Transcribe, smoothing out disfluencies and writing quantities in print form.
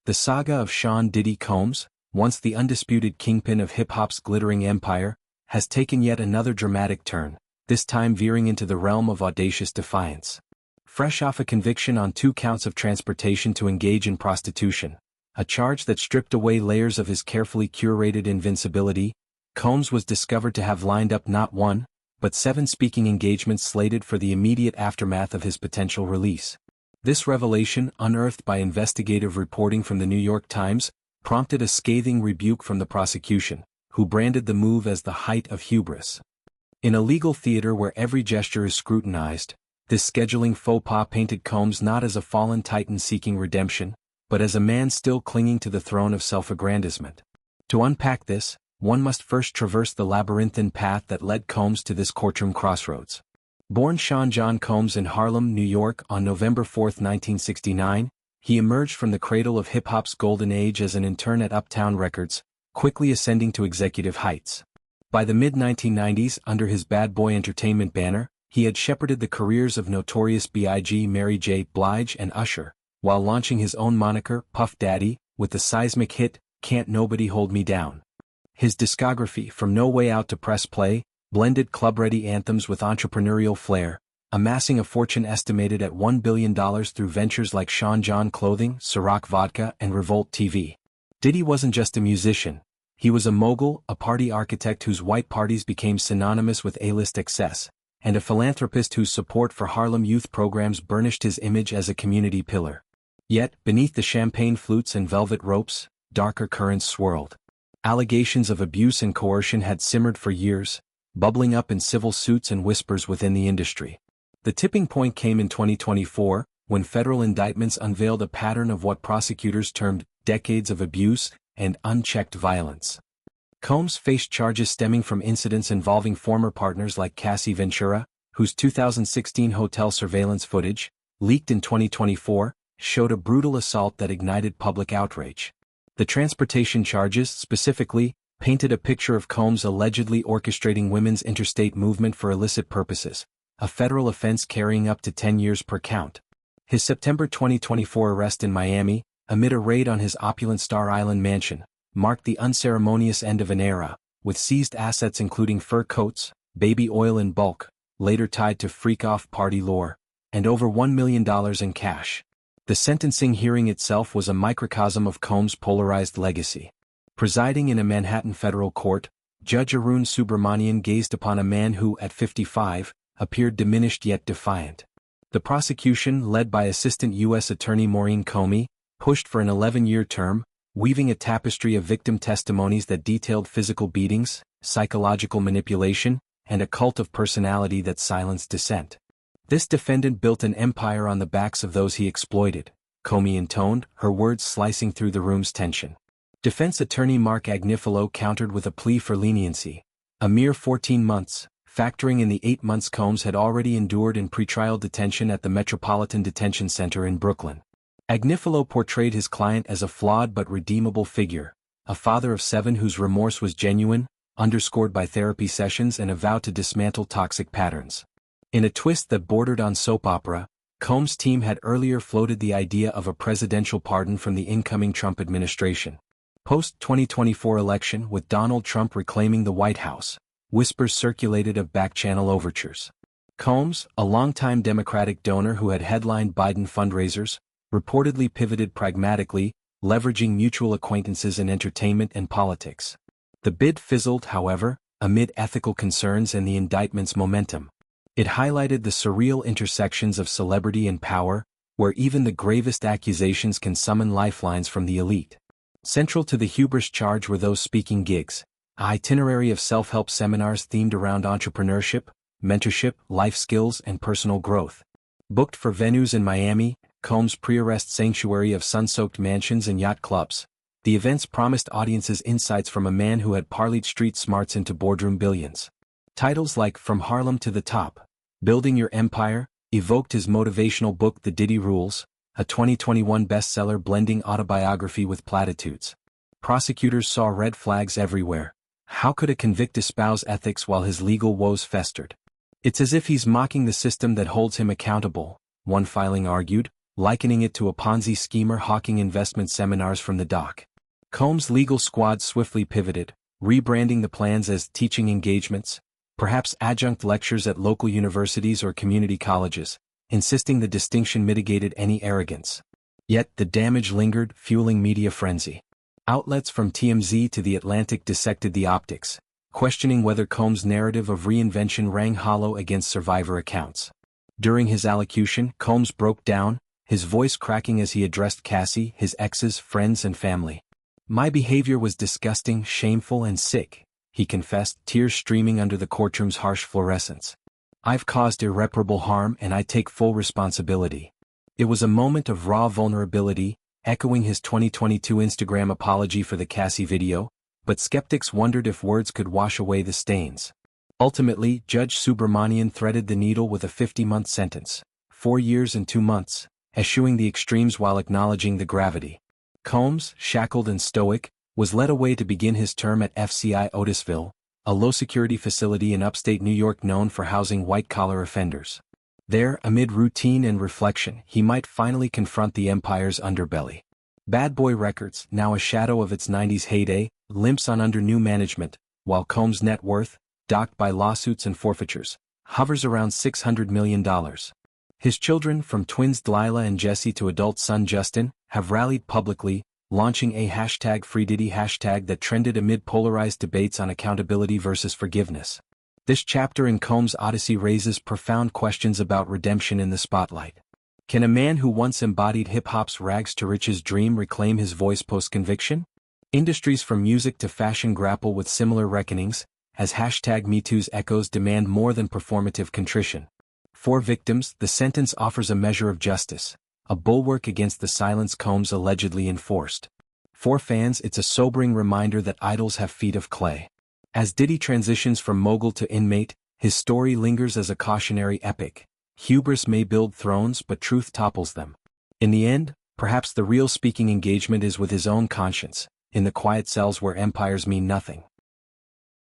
The saga of Sean Diddy Combs, once the undisputed kingpin of hip-hop's glittering empire, has taken yet another dramatic turn, this time veering into the realm of audacious defiance. Fresh off a conviction on 2 counts of transportation to engage in prostitution, a charge that stripped away layers of his carefully curated invincibility, Combs was discovered to have lined up not 1, but 7 speaking engagements slated for the immediate aftermath of his potential release. This revelation, unearthed by investigative reporting from the New York Times, prompted a scathing rebuke from the prosecution, who branded the move as the height of hubris. In a legal theater where every gesture is scrutinized, this scheduling faux pas painted Combs not as a fallen titan seeking redemption, but as a man still clinging to the throne of self-aggrandizement. To unpack this, one must first traverse the labyrinthine path that led Combs to this courtroom crossroads. Born Sean John Combs in Harlem, New York on November 4, 1969, he emerged from the cradle of hip-hop's golden age as an intern at Uptown Records, quickly ascending to executive heights. By the mid-1990s, under his Bad Boy Entertainment banner, he had shepherded the careers of Notorious B.I.G., Mary J. Blige and Usher, while launching his own moniker, Puff Daddy, with the seismic hit, Can't Nobody Hold Me Down. His discography, from No Way Out to Press Play, blended club-ready anthems with entrepreneurial flair, amassing a fortune estimated at $1 billion through ventures like Sean John Clothing, Ciroc Vodka, and Revolt TV. Diddy wasn't just a musician. He was a mogul, a party architect whose white parties became synonymous with A-list excess, and a philanthropist whose support for Harlem youth programs burnished his image as a community pillar. Yet, beneath the champagne flutes and velvet ropes, darker currents swirled. Allegations of abuse and coercion had simmered for years, bubbling up in civil suits and whispers within the industry. The tipping point came in 2024, when federal indictments unveiled a pattern of what prosecutors termed decades of abuse and unchecked violence. Combs faced charges stemming from incidents involving former partners like Cassie Ventura, whose 2016 hotel surveillance footage, leaked in 2024, showed a brutal assault that ignited public outrage. The transportation charges, specifically, painted a picture of Combs allegedly orchestrating women's interstate movement for illicit purposes, a federal offense carrying up to 10 years per count. His September 2024 arrest in Miami, amid a raid on his opulent Star Island mansion, marked the unceremonious end of an era, with seized assets including fur coats, baby oil in bulk, later tied to freak-off party lore, and over $1 million in cash. The sentencing hearing itself was a microcosm of Combs' polarized legacy. Presiding in a Manhattan federal court, Judge Arun Subramanian gazed upon a man who, at 55, appeared diminished yet defiant. The prosecution, led by Assistant U.S. Attorney Maureen Comey, pushed for an 11-year term, weaving a tapestry of victim testimonies that detailed physical beatings, psychological manipulation, and a cult of personality that silenced dissent. This defendant built an empire on the backs of those he exploited, Comey intoned, her words slicing through the room's tension. Defense attorney Mark Agnifilo countered with a plea for leniency, a mere 14 months, factoring in the 8 months Combs had already endured in pretrial detention at the Metropolitan Detention Center in Brooklyn. Agnifilo portrayed his client as a flawed but redeemable figure, a father of 7 whose remorse was genuine, underscored by therapy sessions and a vow to dismantle toxic patterns. In a twist that bordered on soap opera, Combs' team had earlier floated the idea of a presidential pardon from the incoming Trump administration. Post-2024 election with Donald Trump reclaiming the White House, whispers circulated of back-channel overtures. Combs, a longtime Democratic donor who had headlined Biden fundraisers, reportedly pivoted pragmatically, leveraging mutual acquaintances in entertainment and politics. The bid fizzled, however, amid ethical concerns and the indictment's momentum. It highlighted the surreal intersections of celebrity and power, where even the gravest accusations can summon lifelines from the elite. Central to the hubris charge were those speaking gigs, an itinerary of self-help seminars themed around entrepreneurship, mentorship, life skills, and personal growth. Booked for venues in Miami, Combs' pre-arrest sanctuary of sun-soaked mansions and yacht clubs, the events promised audiences insights from a man who had parlayed street smarts into boardroom billions. Titles like From Harlem to the Top, Building Your Empire, evoked his motivational book The Diddy Rules, a 2021 bestseller blending autobiography with platitudes. Prosecutors saw red flags everywhere. How could a convict espouse ethics while his legal woes festered? It's as if he's mocking the system that holds him accountable, one filing argued, likening it to a Ponzi schemer hawking investment seminars from the dock. Combs' legal squad swiftly pivoted, rebranding the plans as teaching engagements, perhaps adjunct lectures at local universities or community colleges, insisting the distinction mitigated any arrogance. Yet the damage lingered, fueling media frenzy. Outlets from TMZ to The Atlantic dissected the optics, questioning whether Combs' narrative of reinvention rang hollow against survivor accounts. During his allocution, Combs broke down, his voice cracking as he addressed Cassie, his exes, friends and family. "My behavior was disgusting, shameful and sick," he confessed, tears streaming under the courtroom's harsh fluorescence. "I've caused irreparable harm and I take full responsibility." It was a moment of raw vulnerability, echoing his 2022 Instagram apology for the Cassie video, but skeptics wondered if words could wash away the stains. Ultimately, Judge Subramanian threaded the needle with a 50-month sentence, 4 years and 2 months, eschewing the extremes while acknowledging the gravity. Combs, shackled and stoic, was led away to begin his term at FCI Otisville, a low-security facility in upstate New York known for housing white-collar offenders. There, amid routine and reflection, he might finally confront the empire's underbelly. Bad Boy Records, now a shadow of its 90s heyday, limps on under new management, while Combs' net worth, docked by lawsuits and forfeitures, hovers around $600 million. His children, from twins Delilah and Jesse to adult son Justin, have rallied publicly, launching a #FreeDiddy hashtag that trended amid polarized debates on accountability versus forgiveness. This chapter in Combs' Odyssey raises profound questions about redemption in the spotlight. Can a man who once embodied hip-hop's rags-to-riches dream reclaim his voice post-conviction? Industries from music to fashion grapple with similar reckonings, as #MeToo's echoes demand more than performative contrition. For victims, the sentence offers a measure of justice, a bulwark against the silence Combs allegedly enforced. For fans, it's a sobering reminder that idols have feet of clay. As Diddy transitions from mogul to inmate, his story lingers as a cautionary epic. Hubris may build thrones, but truth topples them. In the end, perhaps the real speaking engagement is with his own conscience, in the quiet cells where empires mean nothing.